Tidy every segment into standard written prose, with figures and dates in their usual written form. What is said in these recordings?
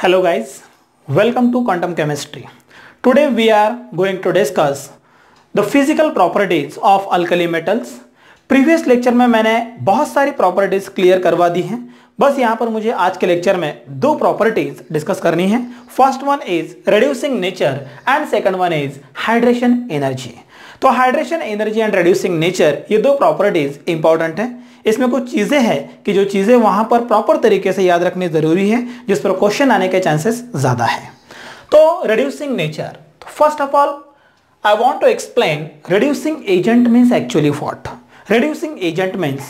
Hello guys, welcome to Quantum Chemistry. Today we are going to discuss the physical properties of alkali metals. Previous lecture में मैंने बहुत सारी properties clear करवा दी हैं, बस यहाँ पर मुझे आज के लेक्चर में दो प्रॉपर्टीज डिस्कस करनी है. First one is reducing nature and second one is hydration energy. तो hydration energy and reducing nature ये दो प्रॉपर्टीज इंपॉर्टेंट है. इसमें कुछ चीजें हैं कि जो चीजें वहां पर प्रॉपर तरीके से याद रखनी जरूरी है, जिस पर क्वेश्चन आने के चांसेस ज्यादा है. तो reducing nature, first of all I want to explain reducing agent means actually what. Reducing agent means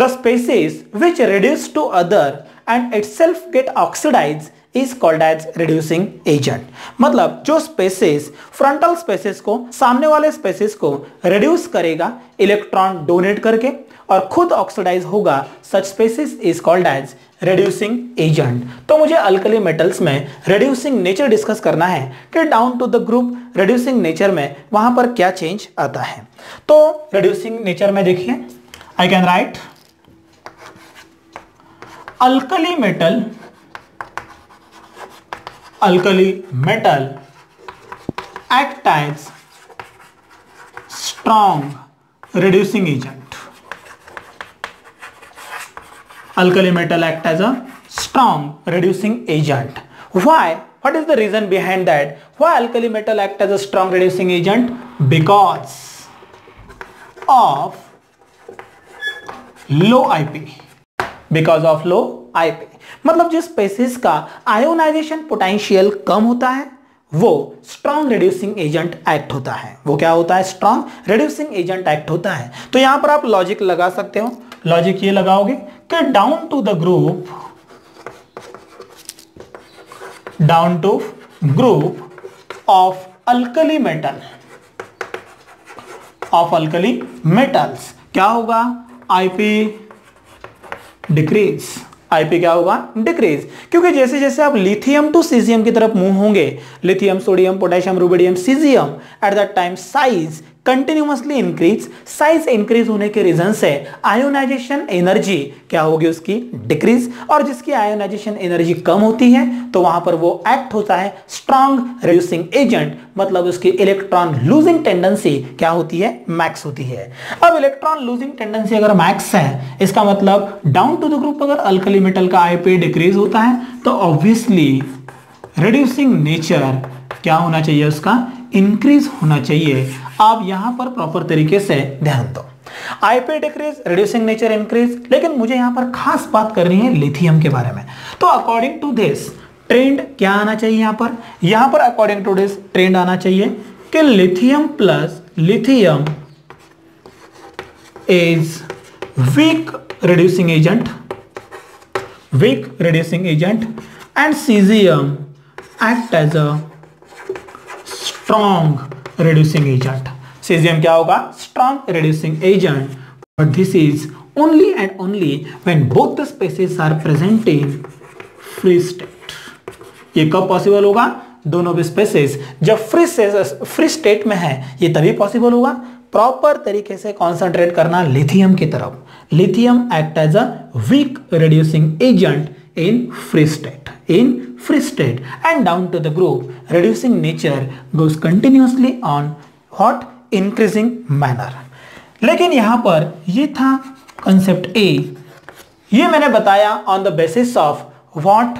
the species which reduce to other and itself get oxidized is called as reducing agent. मतलब जो species frontal species को सामने वाले species को reduce करेगा electron donate करके और खुद ऑक्सीडाइज होगा, such species is called as reducing agent. तो मुझे अल्कली मेटल्स में reducing nature डिस्कस करना है कि down to the group reducing nature में वहां पर क्या चेंज आता है. तो reducing nature में देखिए, I can write alkali metal act as strong reducing agent. Alkali metal act as a strong reducing agent. Why? What is the reason behind that? Why alkali metal act as a strong reducing agent? Because of low IP. Because of low IP. मतलब जिस spaces का ionization potential कम होता है वो strong reducing agent act होता है. वो क्या होता है? स्ट्रॉन्ग रिड्यूसिंग एजेंट एक्ट होता है. तो यहां पर आप लॉजिक लगा सकते हो. लॉजिक ये लगाओगे कि down to group of alkali metals क्या होगा? IP decrease. आईपी क्या होगा? डिक्रीज. क्योंकि जैसे जैसे आप लिथियम टू सीजियम की तरफ मूव होंगे, lithium, sodium, potassium, rubidium, caesium, at that time size continuously increase. Size increase होने के रीजन से आयोनाइजेशन एनर्जी क्या होगी? उसकी डिक्रीज. और जिसकी आयोनाइजेशन एनर्जी कम होती है तो वहां पर वो एक्ट होता है स्ट्रॉन्ग रिड्यूसिंग एजेंट. मतलब उसकी इलेक्ट्रॉन लूजिंग टेंडेंसी क्या होती है? मैक्स होती है. अब इलेक्ट्रॉन लूजिंग टेंडेंसी अगर मैक्स है, इसका मतलब डाउन टू द ग्रुप अगर अल्कली मेटल का आईपी डिक्रीज होता है तो ऑब्वियसली रिड्यूसिंग नेचर क्या होना चाहिए? उसका इंक्रीज होना चाहिए. आप यहां पर प्रॉपर तरीके से ध्यान दो. IP decrease, reducing nature increase. लेकिन मुझे यहां पर खास बात करनी है लिथियम के बारे में. तो अकॉर्डिंग टू दिस ट्रेंड क्या आना चाहिए? यहां पर अकॉर्डिंग टू दिस ट्रेंड आना चाहिए कि lithium plus lithium is weak reducing agent and caesium act as a strong reducing agent. Cesium क्या होगा? Strong reducing agent. But this is only and only when both the species are present in free state. ये कब possible होगा? दोनों भी spaces जब free state में है ये तभी पॉसिबल होगा. प्रॉपर तरीके से कॉन्सेंट्रेट करना लिथियम की तरफ. Lithium act as a weak reducing agent in free state and down to the group reducing nature goes continuously on what? Increasing manner. लेकिन यहां पर ये था concept A. ये मैंने बताया on the basis of what?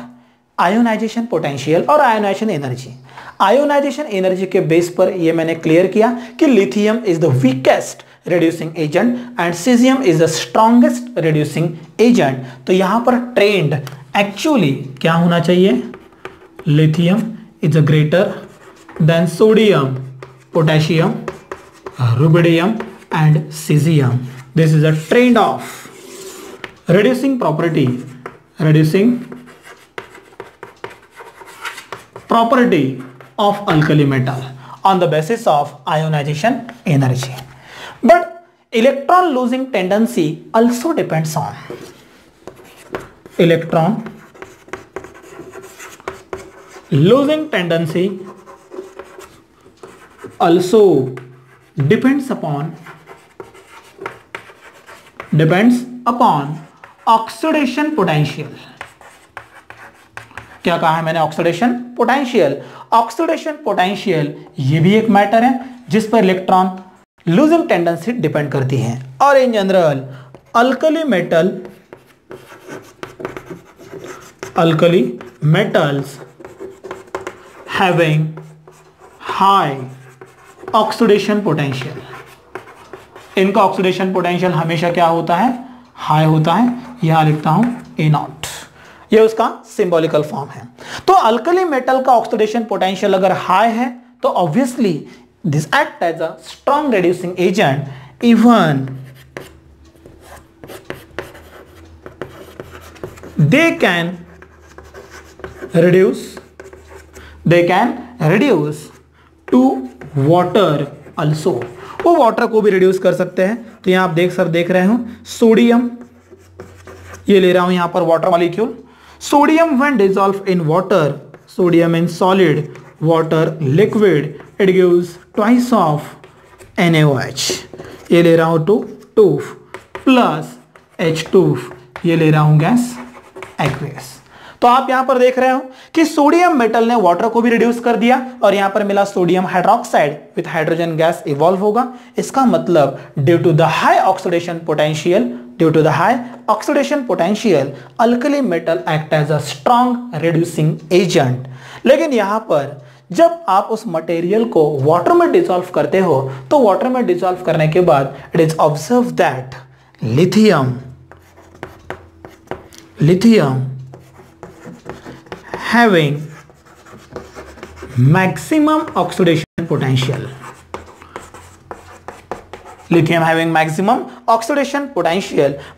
Ionization potential और ionization energy. Ionisation energy के बेस पर ये मैंने क्लियर किया कि lithium is the weakest reducing agent and caesium is the strongest reducing agent. तो यहां पर ट्रेंड एक्चुअली क्या होना चाहिए? Lithium is a greater than sodium, potassium, rubidium and caesium. This is a trend of reducing property of alkali metal on the basis of ionization energy. But electron losing tendency also depends on electron losing tendency also depends upon oxidation potential. क्या कहा है मैंने? Oxidation potential. Oxidation potential ये भी एक matter है जिस पर इलेक्ट्रॉन लूजिंग टेंडेंसी डिपेंड करती है। और in general alkali metals having high oxidation potential, इनका ऑक्सीडेशन पोटेंशियल हमेशा क्या होता है? हाई होता है। यहां लिखता हूं A0, ये उसका सिंबॉलिकल फॉर्म है। तो अल्कली मेटल का ऑक्सीडेशन पोटेंशियल अगर हाई है तो obviously this act as a strong reducing agent even they can reduce to water also, वो वाटर को भी रिड्यूस कर सकते हैं। तो यहां आप देख रहे हो सोडियम, ये ले रहा हूं यहां पर water molecule. Sodium when dissolve in water, sodium in solid, water liquid, it gives twice of NaOH, ये ले रहा हूं 2 प्लस H2, ये ले रहा हूं गैस एक्वेस। तो आप यहां पर देख रहे हो कि सोडियम मेटल ने वाटर को भी रिड्यूस कर दिया और यहां पर मिला sodium hydroxide with hydrogen gas evolve होगा। इसका मतलब due to the high oxidation potential alkali metal act as a strong reducing agent. लेकिन यहां पर जब आप उस मटेरियल को वाटर में डिसॉल्व करते हो तो वाटर में डिसॉल्व करने के बाद it is observe that lithium having maximum oxidation potential,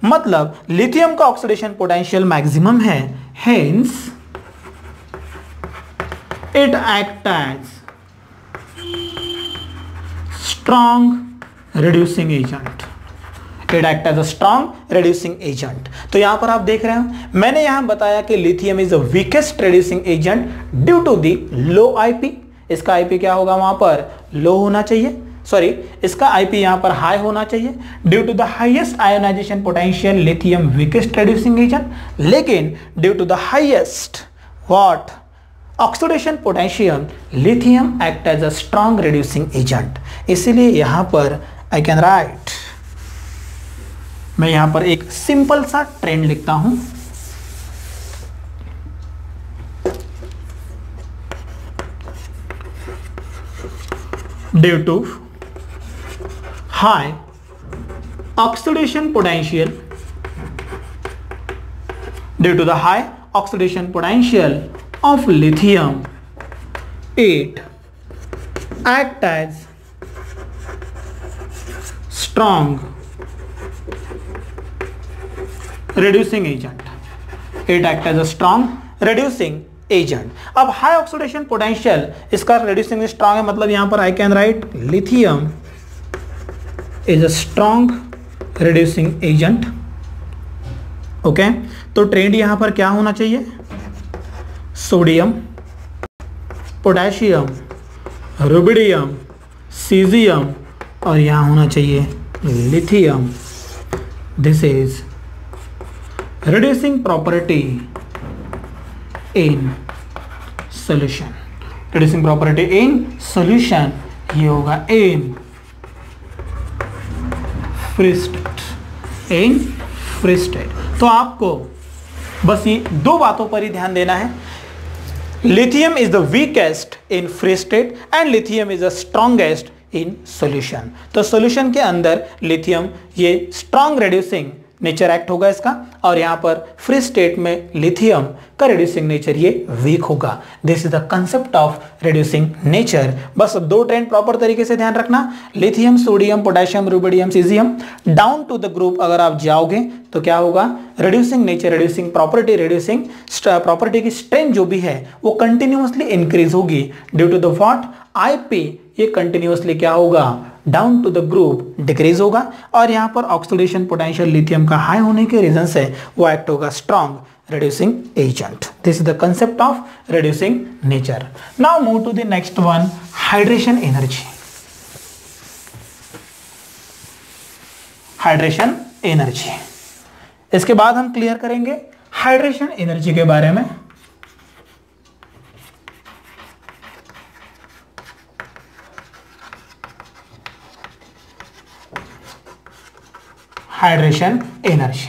मतलब लिथियम का ऑक्सीडेशन पोटेंशियल मैक्सिमम है, hence it acts as strong reducing agent। तो यहां पर आप देख रहे हैं मैंने यहां बताया कि lithium is the weakest reducing agent due to the low IP. इसका आईपी क्या होगा? वहां पर लो होना चाहिए, सॉरी इसका आईपी यहां पर हाई होना चाहिए। Due to the highest ionisation potential lithium weakest reducing agent, लेकिन due to the highest what oxidation potential lithium act as a strong reducing agent. इसीलिए यहां पर आई कैन राइट, मैं यहां पर एक सिंपल सा ट्रेंड लिखता हूं। Due to high oxidation potential, of lithium, it act as strong reducing agent, अब हाई ऑक्सीडेशन पोटेंशियल इसका रिड्यूसिंग स्ट्रॉन्ग है, मतलब यहां पर I can write lithium is a strong reducing agent. Okay, तो ट्रेंड यहां पर क्या होना चाहिए? सोडियम, पोटेशियम, रुबिडियम, सीजियम और यहां होना चाहिए lithium. This is reducing property in solution, ये होगा in free state। तो आपको बस ये दो बातों पर ही ध्यान देना है, lithium is the weakest in free state and lithium is the strongest in solution. तो सॉल्यूशन के अंदर लिथियम ये स्ट्रॉन्ग रिड्यूसिंग नेचर एक्ट होगा इसका, और यहां पर फ्री स्टेट में लिथियम का रिड्यूसिंग नेचर ये वीक होगा। This is the concept of reducing nature. बस दो ट्रेंड प्रॉपर तरीके से ध्यान रखना, lithium, sodium, potassium, rubidium, caesium. Down to the group अगर आप जाओगे तो क्या होगा? रिड्यूसिंग नेचर, रिड्यूसिंग प्रॉपर्टी की स्ट्रेंथ जो भी है वो कंटिन्यूअसली इंक्रीज होगी due to the what IP, ये कंटिन्यूअसली क्या होगा? Down to the group decrease होगा, और यहां पर ऑक्सीडेशन पोटेंशियल लिथियम का हाई होने के रीजन से वो एक्ट होगा strong reducing agent. This is the concept of reducing nature. Now move to the next one, hydration energy. Hydration energy. इसके बाद हम क्लियर करेंगे हाइड्रेशन एनर्जी के बारे में। Hydration energy.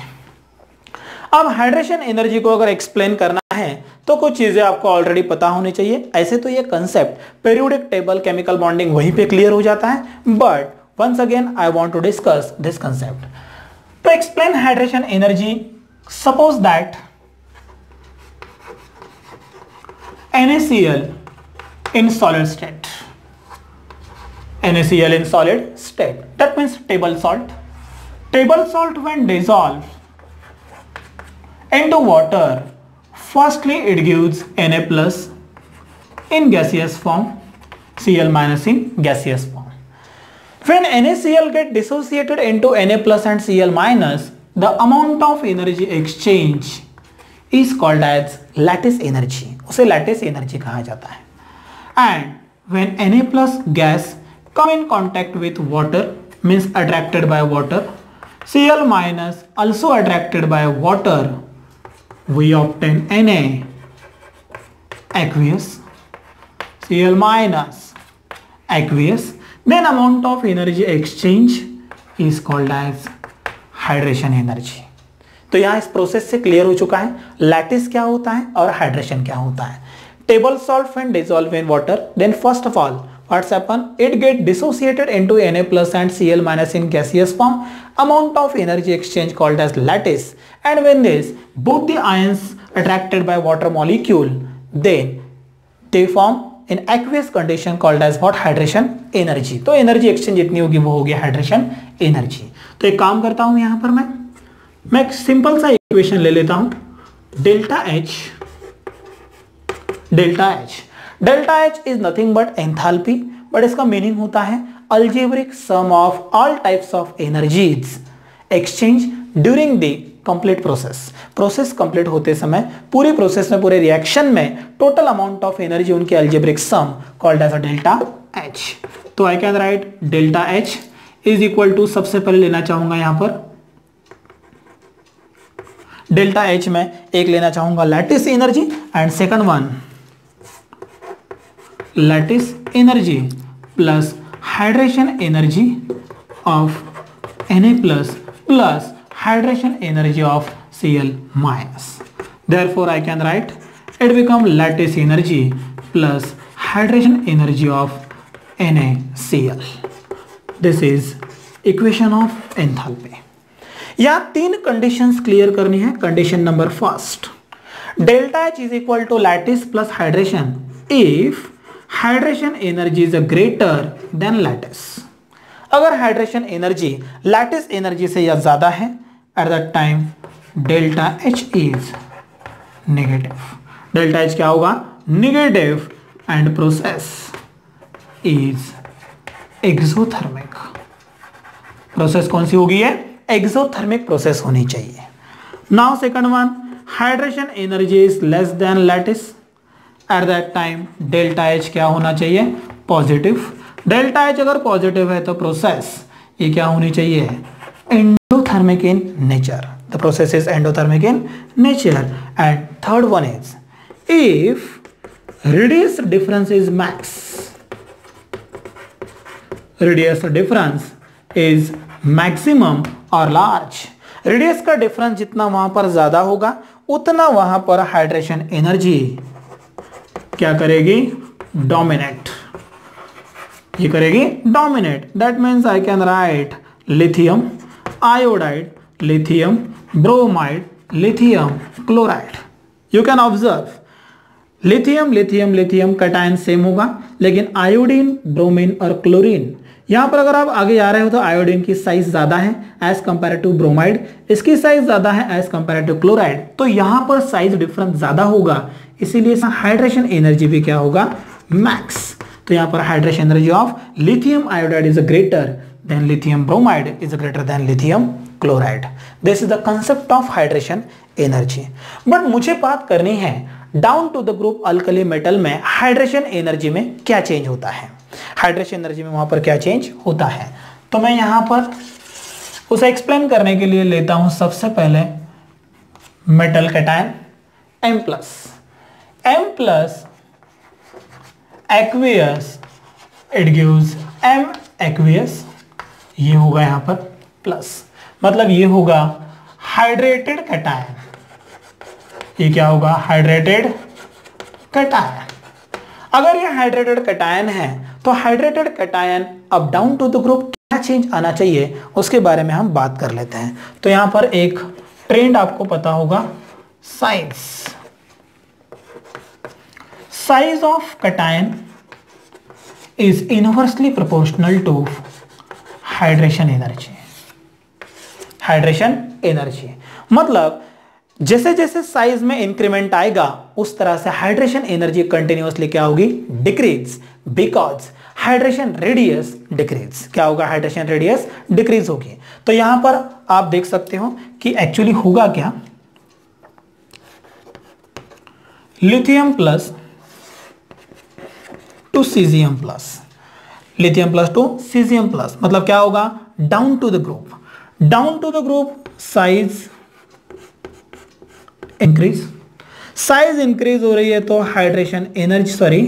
अब हाइड्रेशन एनर्जी को अगर एक्सप्लेन करना है तो कुछ चीजें आपको ऑलरेडी पता होनी चाहिए। ऐसे तो ये concept periodic table, chemical bonding वहीं पे क्लियर हो जाता है, but once again I want to discuss this concept. To explain hydration energy, suppose that NaCl in solid state, NaCl in solid state, that means table salt. Table salt when dissolved into water, firstly it gives Na plus in gaseous form, Cl minus in gaseous form. When NaCl get dissociated into Na plus and Cl minus, the amount of energy exchange is called as lattice energy. उसे lattice energy कहा जाता है. And when Na plus gas come in contact with water, means attracted by water, Cl minus also attracted by water, we obtain Na aqueous, Cl minus aqueous. Then amount of energy exchange is called as hydration energy. तो यहाँ इस process से clear हो चुका है lattice क्या होता है और हाइड्रेशन क्या होता है. Table salt when dissolved in water, then first of all what's happen, it get dissociated into Na plus and Cl minus in gaseous form. Amount of energy exchange called as lattice, and when this both the ions attracted by water molecule, then they form in aqueous condition called as what, hydration energy. तो energy exchange जितनी होगी वो होगी hydration energy. तो एक काम करता हूं यहां पर मैं एक सिंपल सा इक्वेशन ले लेता हूं, delta H is nothing but enthalpy, but इसका मीनिंग होता है algebraic sum of all types of energies exchange during the complete process complete होते समय पूरी प्रोसेस में, पूरे रिएक्शन में टोटल अमाउंट ऑफ एनर्जी उनके algebraic sum called as a delta H. तो I can write delta H is equal to, सबसे पहले लेना चाहूंगा यहां पर डेल्टा एच में एक लेना चाहूंगा lattice energy, and second one lattice energy plus hydration energy of Na plus hydration energy of Cl minus. Therefore, I can write it become lattice energy plus hydration energy of NaCl. This is equation of enthalpy. यहाँ तीन conditions clear करनी है. Condition number first, delta H is equal to lattice plus hydration if hydration energy is greater than lattice. अगर hydration energy lattice energy से या ज्यादा है, at that time delta H is negative. delta H क्या होगा, negative, and process is exothermic. Process कौन सी होगी है, एक्सोथर्मिक प्रोसेस होनी चाहिए. Now second one, hydration energy is less than lattice. At that time delta H क्या होना चाहिए, पॉजिटिव. डेल्टा एच अगर पॉजिटिव है तो प्रोसेस ये क्या होनी चाहिए, endothermic in nature. The process is endothermic in nature. And third one is, if radius difference is max, radius difference is maximum or large, radius का डिफरेंस जितना वहां पर ज्यादा होगा उतना वहां पर हाइड्रेशन एनर्जी क्या करेगी, डोमिनेट. ये करेगी dominate. That means I can write lithium iodide, lithium bromide, lithium chloride. You can observe lithium cation same होगा, लेकिन आयोडीन, ब्रोमीन और क्लोरीन, यहां पर अगर आप आगे जा रहे हो तो आयोडीन की साइज ज्यादा है एज कंपेयर टू ब्रोमाइड, इसकी साइज ज्यादा है एज कंपेयर टू क्लोराइड. तो यहां पर साइज डिफरेंस ज्यादा होगा, इसीलिए हाइड्रेशन एनर्जी भी क्या होगा, मैक्स. तो यहां पर hydration energy of lithium iodide is greater then lithium bromide is greater than lithium chloride. This is the concept of hydration energy. But मुझे बात करनी है down to the group alkali metal में हाइड्रेशन एनर्जी में क्या change होता है. Hydration energy में वहां पर क्या चेंज होता है, तो मैं यहां पर उसे एक्सप्लेन करने के लिए लेता हूं सबसे पहले metal cation M plus aqueous, it gives M aqueous, ये होगा यहां पर प्लस. मतलब ये होगा हाइड्रेटेड कैटायन। ये क्या होगा? Hydrated cation. अगर ये हाइड्रेटेड कैटायन है तो hydrated cation up down to the group क्या चेंज आना चाहिए उसके बारे में हम बात कर लेते हैं। तो यहां पर एक ट्रेंड आपको पता होगा, size of cation is inversely proportional to hydration energy. Hydration energy मतलब जैसे जैसे साइज में इंक्रीमेंट आएगा उस तरह से हाइड्रेशन एनर्जी कंटिन्यूअसली क्या होगी? Decrease, because hydration radius decrease. क्या होगा? हाइड्रेशन रेडियस डिक्रीज होगी। तो यहां पर आप देख सकते हो कि एक्चुअली होगा क्या, lithium plus to caesium plus, lithium plus to caesium plus मतलब क्या होगा? Down to the group, down to the group size increase, size increase हो रही है तो हाइड्रेशन एनर्जी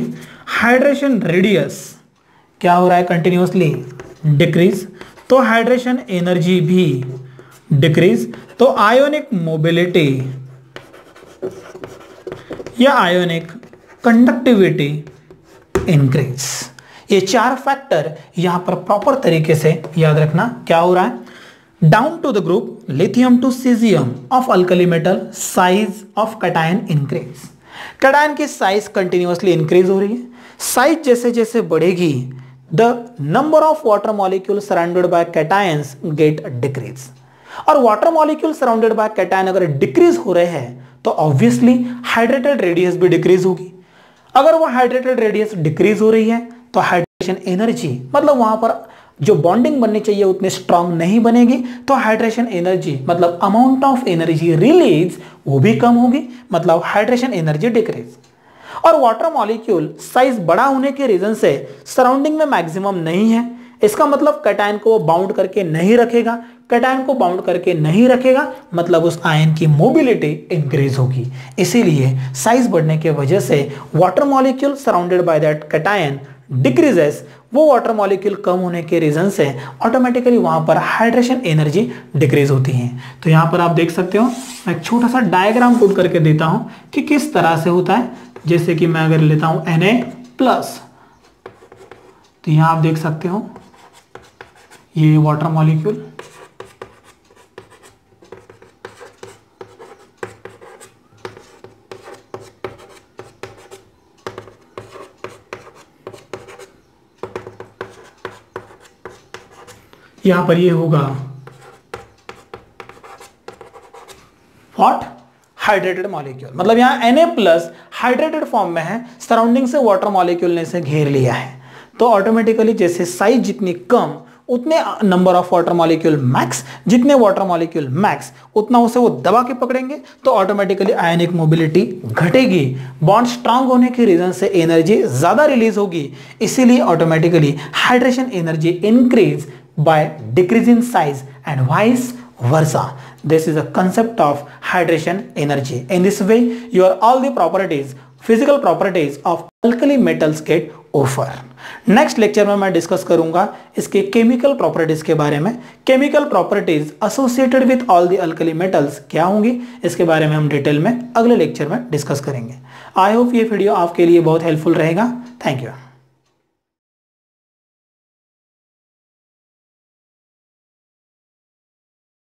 हाइड्रेशन रेडियस क्या हो रहा है? कंटिन्यूअसली डिक्रीज, तो हाइड्रेशन एनर्जी भी डिक्रीज। तो आयोनिक मोबिलिटी या आयोनिक कंडक्टिविटी इंक्रीज। ये चार फैक्टर यहां पर प्रॉपर तरीके से याद रखना। क्या हो रहा है? Down to the group lithium to caesium of alkali metal size of cation increase. Cation की साइज कंटिन्यूअसली इंक्रीज हो रही है। साइज जैसे जैसे बढ़ेगी the number of water molecule surrounded by cations get decrease. और water molecule surrounded by cation अगर decrease हो रहे हैं तो ऑब्वियसली हाइड्रेटेड रेडियस भी डिक्रीज होगी। अगर वो हाइड्रेटेड रेडियस डिक्रीज हो रही है तो हाइड्रेशन एनर्जी मतलब वहां पर जो बॉन्डिंग बननी चाहिए उतनी स्ट्रांग नहीं बनेगी, तो हाइड्रेशन एनर्जी मतलब अमाउंट ऑफ एनर्जी रिलीज वो भी कम होगी, मतलब हाइड्रेशन एनर्जी डिक्रीज। और वाटर मॉलिक्यूल साइज बड़ा होने के रीजन से सराउंडिंग में मैक्सिमम नहीं है। इसका मतलब कैटायन को वो बाउंड करके नहीं रखेगा। कैटायन को बाउंड करके नहीं रखेगा मतलब उस आयन की मोबिलिटी इंक्रीज होगी। इसीलिए साइज बढ़ने की वजह से water molecule surrounded by that cation decreases. वो वाटर मॉलिक्यूल कम होने के रीजन से ऑटोमेटिकली वहां पर हाइड्रेशन एनर्जी डिक्रीज होती है। तो यहां पर आप देख सकते हो, मैं एक छोटा सा डायग्राम पुट करके देता हूं कि किस तरह से होता है। जैसे कि मैं अगर लेता हूं Na+, तो यहां आप देख सकते हो ये वाटर मॉलिक्यूल, यहां पर ये होगा व्हाट? Hydrated molecule. मतलब यहां Na+ हाइड्रेटेड फॉर्म में है, सराउंडिंग से वाटर मॉलिक्यूल ने इसे घेर लिया है। तो ऑटोमेटिकली जैसे साइज जितनी कम उतने number of water molecule max, जितने वाटर मॉलिक्यूल मैक्स उतना उसे वो दबा के पकड़ेंगे तो ऑटोमेटिकली आयनिक मोबिलिटी घटेगी। बॉन्ड स्ट्रांग होने के रीजन से एनर्जी ज्यादा रिलीज होगी, इसीलिए automatically hydration energy increase by decrease in size and vice versa. This is a concept of hydration energy. In this way, your all the properties, physical properties of alkali metals get over. Next lecture में मैं discuss करूंगा इसके chemical properties के बारे में। Chemical properties associated with all the alkali metals क्या होंगी इसके बारे में हम डिटेल में अगले लेक्चर में डिस्कस करेंगे। आई होप ये वीडियो आपके लिए बहुत हेल्पफुल रहेगा। Thank you.